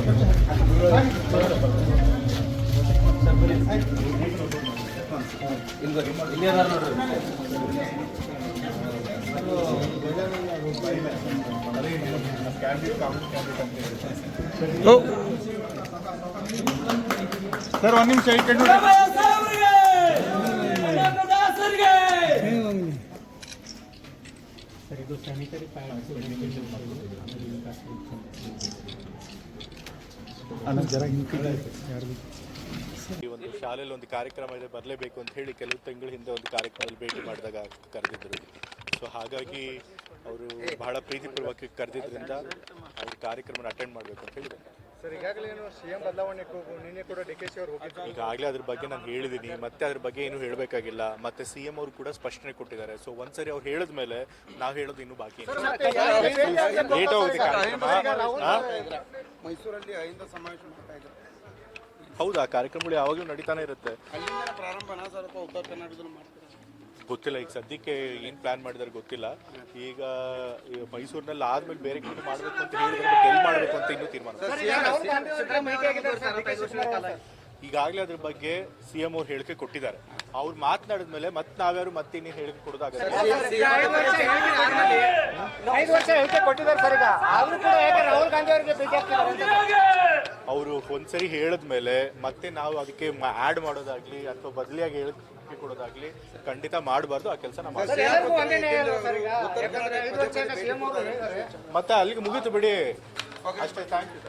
Sir ಒಂದು ನಿಮಿಷ ಈ ಕಡೆ ಸರ್ ಇದು ಸ್ಯಾನಿಟರಿ ಪ್ಯಾಡ್ಸ್ ಈ ಒಂದು ಶಾಲೆಯಲ್ಲಿ ಒಂದು ಕಾರ್ಯಕ್ರಮ ಇದೆ, ಬರಲೇಬೇಕು ಅಂತ ಹೇಳಿ ಕೆಲವು ತಿಂಗಳ ಹಿಂದೆ ಒಂದು ಕಾರ್ಯಕ್ರಮದಲ್ಲಿ ಭೇಟಿ ಮಾಡಿದಾಗ ಕರೆದಿದ್ದರು. ಸೊ ಹಾಗಾಗಿ ಅವರು ಬಹಳ ಪ್ರೀತಿಪೂರ್ವಕ ಕರೆದಿದ್ದರಿಂದ ಅವ್ರ ಕಾರ್ಯಕ್ರಮನ ಅಟೆಂಡ್ ಮಾಡಬೇಕು ಅಂತ ಹೇಳಿದ್ದಾರೆ. ಸರ್ ಈಗಾಗಲೇ ಸಿಎಂ ಬದಲಾವಣೆ ನಿನ್ನೆ ಕೂಡ ಡಿಕೆಶಿ ಅವರು ಹೋಗಿದ್ದಾರೆ. ಈಗಾಗಲೇ ಅದ್ರ ಬಗ್ಗೆ ನಾನು ಹೇಳಿದ್ದೀನಿ, ಮತ್ತೆ ಅದ್ರ ಬಗ್ಗೆ ಏನು ಹೇಳಬೇಕಾಗಿಲ್ಲ. ಮತ್ತೆ ಸಿಎಂ ಅವರು ಕೂಡ ಸ್ಪಷ್ಟನೆ ಕೊಟ್ಟಿದ್ದಾರೆ. ಸೊ ಒಂದ್ಸರಿ ಅವ್ರು ಹೇಳಿದ ಮೇಲೆ ನಾವು ಹೇಳೋದು ಇನ್ನೂ ಬಾಕಿ ಲೇಟ್ ಹೋಗುತ್ತೆ ಕಾರ್ಯಕ್ರಮ. ಮೈಸೂರಲ್ಲಿ ಅಹಿಂದ ಸಮಾವೇಶ ಮಾಡ್ತಾ ಇದ್ದಾರೆ. ಹೌದಾ, ಕಾರ್ಯಕ್ರಮಗಳು ಯಾವಾಗಲೂ ನಡೀತಾನೆ ಇರುತ್ತೆ. ಅಲ್ಲಿಂದ ಪ್ರಾರಂಭ ಸ್ವಲ್ಪ ಉತ್ತರ ಕರ್ನಾಟಕದಲ್ಲಿ ಮಾಡ್ತಾರೆ ಗೊತ್ತಿಲ್ಲ, ಈಗ ಸದ್ಯಕ್ಕೆ ಏನು ಪ್ಲಾನ್ ಮಾಡಿದಾರೆ ಗೊತ್ತಿಲ್ಲ. ಈಗ ಮೈಸೂರಿನಲ್ಲಿ ಆದ್ಮೇಲೆ ಬೇರೆ ಕಡೆ ಮಾಡಬೇಕು ಅಂತ ಹೇಳಿದ್ರೆ ಎಲ್ಲಿ ಮಾಡಬೇಕು ಅಂತ ಇನ್ನೂ ತೀರ್ಮಾನ. ಈಗಾಗಲೇ ಅದ್ರ ಬಗ್ಗೆ ಸಿಎಂ ಅವ್ರು ಹೇಳಿಕೆ ಕೊಟ್ಟಿದ್ದಾರೆ. ಅವ್ರು ಮಾತನಾಡಿದ್ಮೇಲೆ ಮತ್ತೆ ನಾವ್ಯಾರು ಮತ್ತೆ ಇನ್ನೇನು ಹೇಳಿಕೆ ಕೊಡೋದಾಗುತ್ತೆ. ಅವರು ಒಂದ್ಸರಿ ಹೇಳಿದ್ಮೇಲೆ ಮತ್ತೆ ನಾವು ಅದಕ್ಕೆ ಆಡ್ ಮಾಡೋದಾಗ್ಲಿ ಅಥವಾ ಬದಲಿಯಾಗಿ ಹೇಳಿಕೆ ಕೊಡೋದಾಗ್ಲಿ ಖಂಡಿತ ಮಾಡಬಾರ್ದು. ಆ ಕೆಲಸ ನಾವು ಮತ್ತೆ ಅಲ್ಲಿಗೆ ಮುಗೀತು ಬಿಡಿ ಅಷ್ಟೇ. Thank you.